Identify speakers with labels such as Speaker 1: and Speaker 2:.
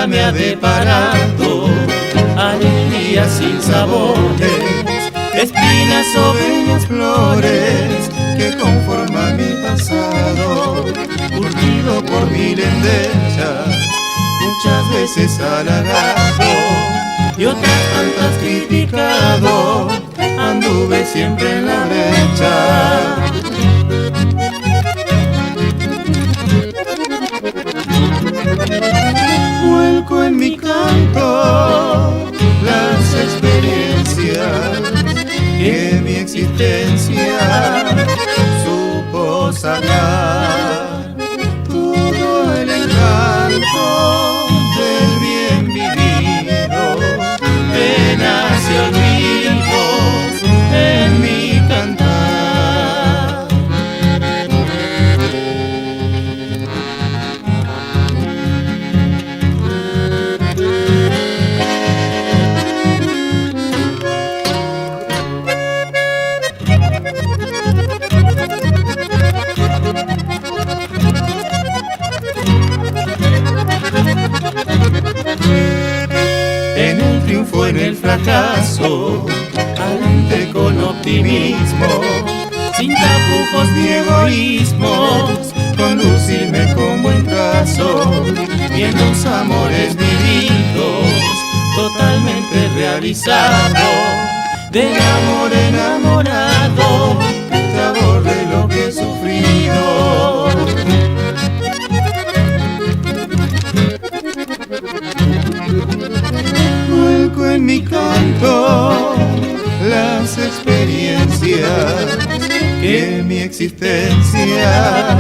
Speaker 1: vida me ha deparado alegrías sin sabores, espinas sobre unas flores que conforman mi pasado, curtido por mil endechas, muchas veces halagado y otras tantas criticado, anduve siempre en la brecha. Vuelco en mi canto las experiencias que mi existencia supo sacar, todo el encanto del bien vivido, penas y olvidos en mi cantar. En el triunfo, en el fracaso, adelante con optimismo, sin tapujos ni egoísmos, conducirme con buen trazo, y en los amores vividos, totalmente realizado, del amor enamorado, sabor de lo que he sufrido. Vuelco en mi canto las experiencias que mi existencia